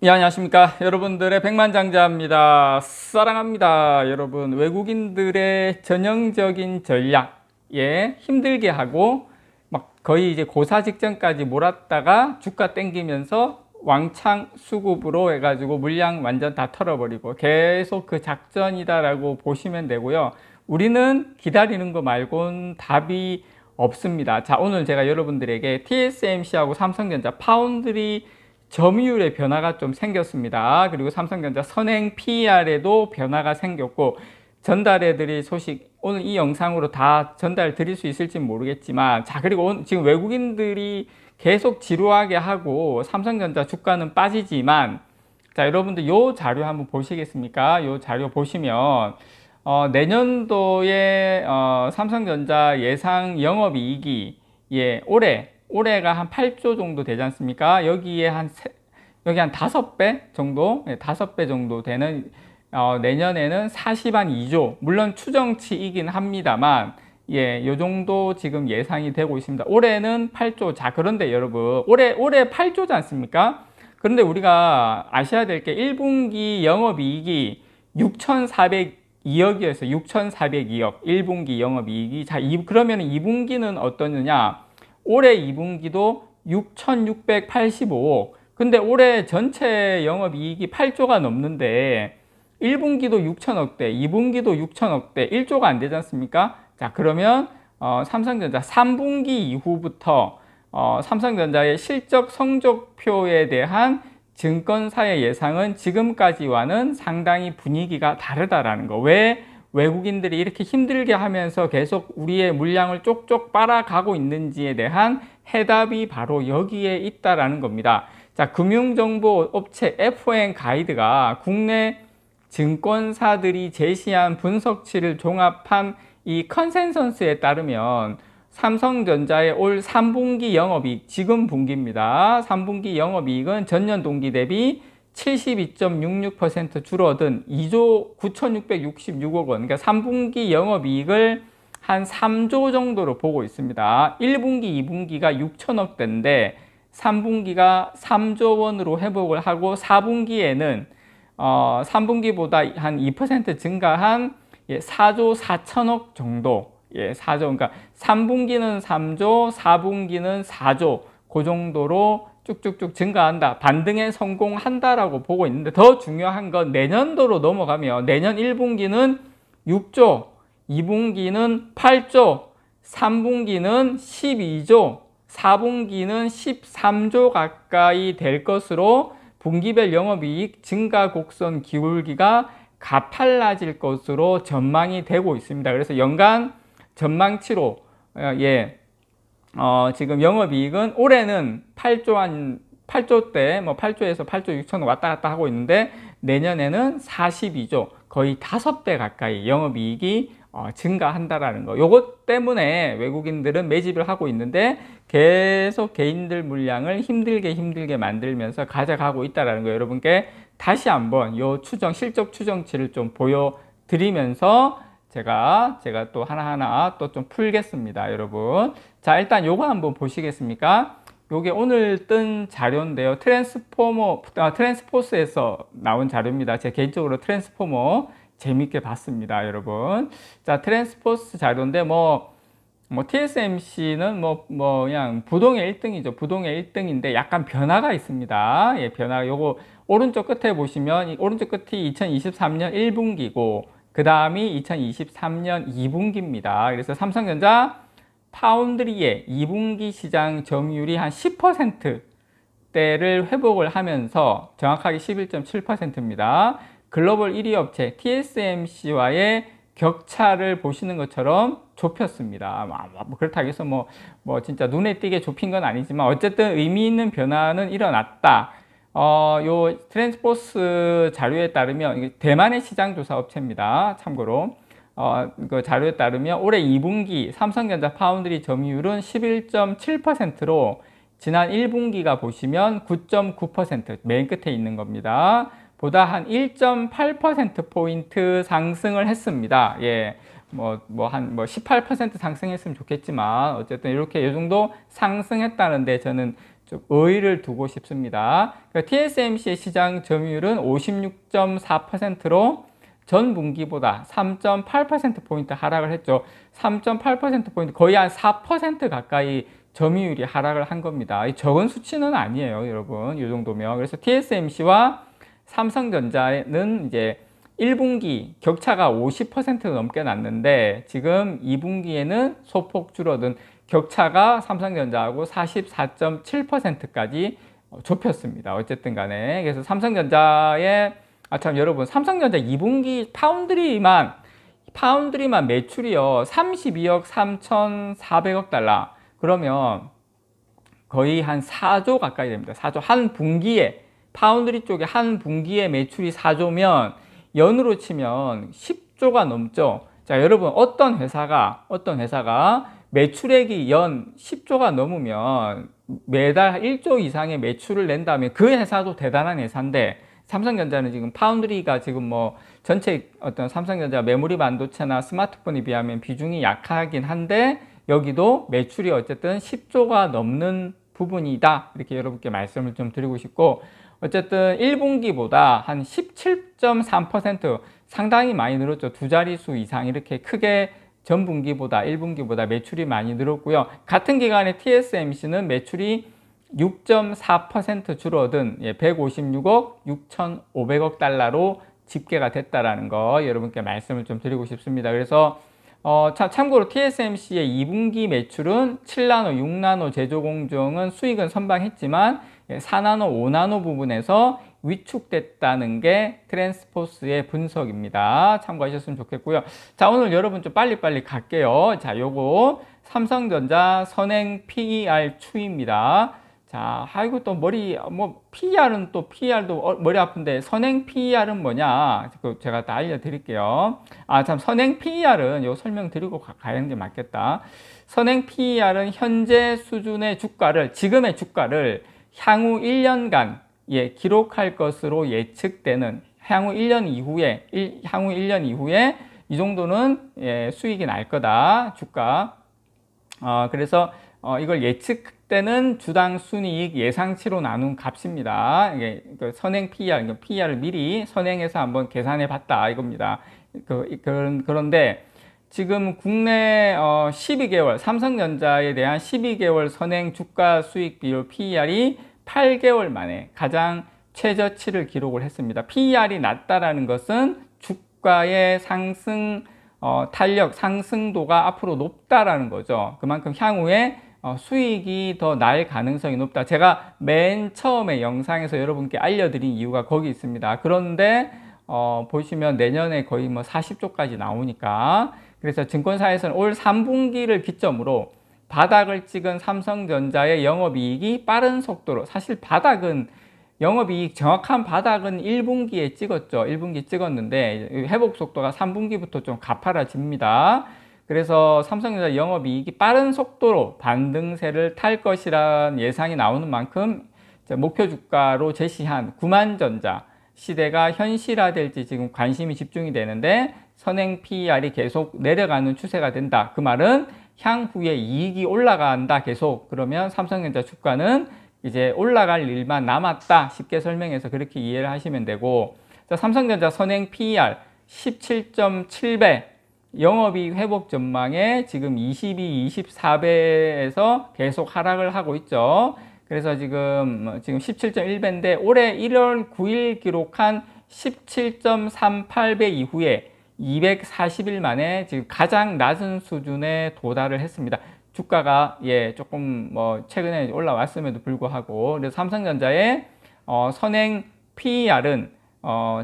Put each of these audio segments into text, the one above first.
예, 안녕하십니까. 여러분들의 백만장자입니다. 사랑합니다. 여러분, 외국인들의 전형적인 전략에 힘들게 하고 막 거의 이제 고사 직전까지 몰았다가 주가 땡기면서 왕창 수급으로 해가지고 물량 완전 다 털어버리고 계속 그 작전이다라고 보시면 되고요. 우리는 기다리는 거 말고는 답이 없습니다. 자, 오늘 제가 여러분들에게 TSMC하고 삼성전자 파운드리 점유율의 변화가 좀 생겼습니다. 그리고 삼성전자 선행 PER에도 변화가 생겼고, 전달해드릴 소식 오늘 이 영상으로 다 전달 드릴 수 있을지 모르겠지만, 자, 그리고 지금 외국인들이 계속 지루하게 하고 삼성전자 주가는 빠지지만, 자, 여러분들 요 자료 한번 보시겠습니까? 요 자료 보시면 내년도에 삼성전자 예상 영업이익이 올해가 한 8조 정도 되지 않습니까? 여기 한 5배 정도, 5배 정도 되는, 내년에는 42조, 물론 추정치이긴 합니다만, 요 정도 지금 예상이 되고 있습니다. 올해는 8조. 자, 그런데 여러분, 올해 8조지 않습니까? 그런데 우리가 아셔야 될 게 1분기 영업이익이 6,402억이었어요. 6,402억. 1분기 영업이익이. 자, 그러면 2분기는 어떠느냐? 올해 2분기도 6,685억. 근데 올해 전체 영업이익이 8조가 넘는데 1분기도 6천억대, 2분기도 6천억대, 1조가 안 되지 않습니까? 자, 그러면 삼성전자 3분기 이후부터 삼성전자의 실적 성적표에 대한 증권사의 예상은 지금까지와는 상당히 분위기가 다르다라는 거. 왜 외국인들이 이렇게 힘들게 하면서 계속 우리의 물량을 쪽쪽 빨아가고 있는지에 대한 해답이 바로 여기에 있다라는 겁니다. 자, 금융정보업체 FOM 가이드가 국내 증권사들이 제시한 분석치를 종합한 이 컨센서스에 따르면 삼성전자의 올 3분기 영업이익, 지금 분기입니다. 3분기 영업이익은 전년 동기 대비 72.66% 줄어든 2조 9,666억 원. 그러니까 3분기 영업이익을 한 3조 정도로 보고 있습니다. 1분기, 2분기가 6천억대인데 3분기가 3조 원으로 회복을 하고 4분기에는 3분기보다 한 2% 증가한 4조 4천억 정도. 4조. 그러니까 3분기는 3조, 4분기는 4조. 그 정도로 쭉쭉쭉 증가한다. 반등에 성공한다라고 보고 있는데, 더 중요한 건 내년도로 넘어가면 내년 1분기는 6조, 2분기는 8조, 3분기는 12조, 4분기는 13조 가까이 될 것으로 분기별 영업이익 증가 곡선 기울기가 가팔라질 것으로 전망이 되고 있습니다. 그래서 연간 전망치로 지금 영업이익은 올해는 8조대, 8조에서 8조 6천억 왔다 갔다 하고 있는데 내년에는 42조, 거의 5배 가까이 영업이익이 증가한다라는 거. 요것 때문에 외국인들은 매집을 하고 있는데 계속 개인들 물량을 힘들게 만들면서 가져가고 있다라는 거. 여러분께 다시 한번 요 실적 추정치를 좀 보여드리면서 제가 또 하나하나 또 좀 풀겠습니다, 여러분. 자, 일단 요거 한번 보시겠습니까? 요게 오늘 뜬 자료인데요. 트랜스포스에서 나온 자료입니다. 제가 개인적으로 트랜스포머 재밌게 봤습니다, 여러분. 자, 트랜스포스 자료인데 TSMC는 그냥 부동의 1등이죠. 부동의 1등인데 약간 변화가 있습니다. 변화가 요거 오른쪽 끝에 보시면 오른쪽 끝이 2023년 1분기고 그 다음이 2023년 2분기입니다. 그래서 삼성전자 파운드리의 2분기 시장 점유율이 한 10%대를 회복을 하면서 정확하게 11.7%입니다. 글로벌 1위 업체 TSMC와의 격차를 보시는 것처럼 좁혔습니다. 그렇다고 해서 진짜 눈에 띄게 좁힌 건 아니지만 어쨌든 의미 있는 변화는 일어났다. 요 트랜스포스 자료에 따르면 대만의 시장조사 업체입니다. 참고로 그 자료에 따르면 올해 2분기 삼성전자 파운드리 점유율은 11.7%로 지난 1분기가 보시면 9.9%, 맨 끝에 있는 겁니다. 보다 한 1.8%포인트 상승을 했습니다. 한 18% 상승했으면 좋겠지만 어쨌든 이렇게 이 정도 상승했다는데 저는 좀 의의를 두고 싶습니다. 그러니까 TSMC의 시장 점유율은 56.4%로 전 분기보다 3.8%포인트 하락을 했죠. 3.8%포인트 거의 한 4% 가까이 점유율이 하락을 한 겁니다. 적은 수치는 아니에요, 여러분. 이 정도면. 그래서 TSMC와 삼성전자는 이제 1분기 격차가 50% 넘게 났는데 지금 2분기에는 소폭 줄어든 격차가 삼성전자하고 44.7%까지 좁혔습니다. 어쨌든 간에. 그래서 삼성전자의 참 여러분, 삼성전자 2분기 파운드리만 매출이요 32억 3,400억 달러. 그러면 거의 한 4조 가까이 됩니다. 4조. 한 분기에 파운드리 쪽에 한 분기에 매출이 4조면 연으로 치면 10조가 넘죠. 자, 여러분, 어떤 회사가 매출액이 연 10조가 넘으면 매달 1조 이상의 매출을 낸다면 그 회사도 대단한 회사인데, 삼성전자는 지금 파운드리가 지금 뭐 전체 어떤 삼성전자 메모리 반도체나 스마트폰에 비하면 비중이 약하긴 한데 여기도 매출이 어쨌든 10조가 넘는 부분이다. 이렇게 여러분께 말씀을 좀 드리고 싶고, 어쨌든 1분기보다 한 17.3% 상당히 많이 늘었죠. 두 자릿수 이상 이렇게 크게 전분기보다 1분기보다 매출이 많이 늘었고요. 같은 기간에 TSMC는 매출이 6.4% 줄어든 156억 6,500억 달러로 집계가 됐다라는 거 여러분께 말씀을 좀 드리고 싶습니다. 그래서 참고로 TSMC의 2분기 매출은 7나노, 6나노 제조 공정은 수익은 선방했지만 4나노, 5나노 부분에서 위축됐다는 게 트랜스포스의 분석입니다. 참고하셨으면 좋겠고요. 자, 오늘 여러분 좀 빨리빨리 갈게요. 자, 요거 삼성전자 선행 PER 추이입니다. 자, 아이고 또 PER은 또 PER도 머리 아픈데 선행 PER은 뭐냐? 제가 다 알려드릴게요. 참 선행 PER은 요 설명드리고 가는 게 맞겠다. 선행 PER은 현재 수준의 주가를, 지금의 주가를 향후 1년간 기록할 것으로 예측되는 향후 1년 이후에 이 정도는 수익이 날 거다, 주가. 그래서 이걸 예측되는 주당 순이익 예상치로 나눈 값입니다. 이게 선행 PER, PER을 미리 선행해서 한번 계산해 봤다 이겁니다. 그런데 지금 국내 12개월 삼성전자에 대한 12개월 선행 주가 수익 비율 PER이 8개월 만에 가장 최저치를 기록을 했습니다. PER이 낮다라는 것은 주가의 상승 탄력, 상승도가 앞으로 높다라는 거죠. 그만큼 향후에 수익이 더 날 가능성이 높다. 제가 맨 처음에 영상에서 여러분께 알려드린 이유가 거기 있습니다. 그런데 보시면 내년에 거의 40조까지 나오니까, 그래서 증권사에서는 올 3분기를 기점으로 바닥을 찍은 삼성전자의 영업이익이 빠른 속도로, 사실 영업이익 정확한 바닥은 1분기에 찍었죠. 1분기 찍었는데 회복 속도가 3분기부터 좀 가파라집니다. 그래서 삼성전자 영업이익이 빠른 속도로 반등세를 탈 것이라는 예상이 나오는 만큼 목표 주가로 제시한 9만전자 시대가 현실화될지 지금 관심이 집중이 되는데, 선행 PER이 계속 내려가는 추세가 된다. 그 말은 향후에 이익이 올라간다 계속. 그러면 삼성전자 주가는 이제 올라갈 일만 남았다. 쉽게 설명해서 그렇게 이해를 하시면 되고, 자, 삼성전자 선행 PER 17.7배, 영업이익 회복 전망에 지금 22, 24배에서 계속 하락을 하고 있죠. 그래서 지금 17.1배인데 올해 1월 9일 기록한 17.38배 이후에 240일 만에 지금 가장 낮은 수준에 도달을 했습니다. 주가가 조금 최근에 올라왔음에도 불구하고. 그래서 삼성전자의 선행 PER은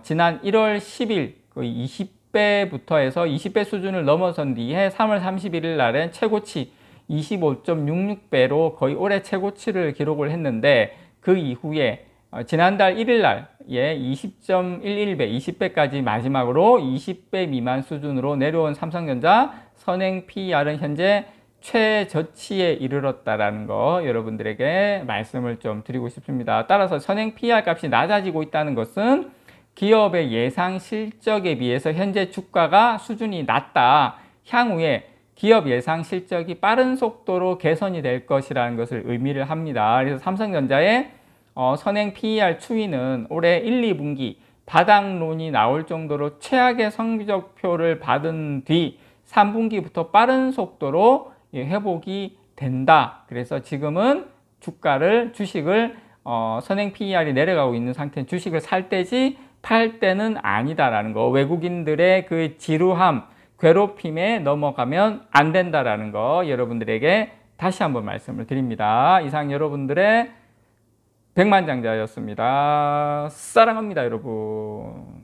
지난 1월 10일 거의 20배부터 해서 20배 수준을 넘어선 뒤에 3월 31일 날엔 최고치 25.66배로 거의 올해 최고치를 기록을 했는데, 그 이후에 지난달 1일 날 20.11배, 20배까지 마지막으로 20배 미만 수준으로 내려온 삼성전자 선행 PER은 현재 최저치에 이르렀다라는 거 여러분들에게 말씀을 좀 드리고 싶습니다. 따라서 선행 PER 값이 낮아지고 있다는 것은 기업의 예상 실적에 비해서 현재 주가가 수준이 낮다. 향후에 기업 예상 실적이 빠른 속도로 개선이 될 것이라는 것을 의미를 합니다. 그래서 삼성전자의 선행 PER 추이는 올해 1, 2분기 바닥론이 나올 정도로 최악의 성적표를 받은 뒤 3분기부터 빠른 속도로 회복이 된다. 그래서 지금은 주식을 선행 PER이 내려가고 있는 상태인 주식을 살 때지 팔 때는 아니다라는 거. 외국인들의 그 지루함, 괴롭힘에 넘어가면 안 된다라는 거 여러분들에게 다시 한번 말씀을 드립니다. 이상 여러분들의 백만장자였습니다. 사랑합니다, 여러분.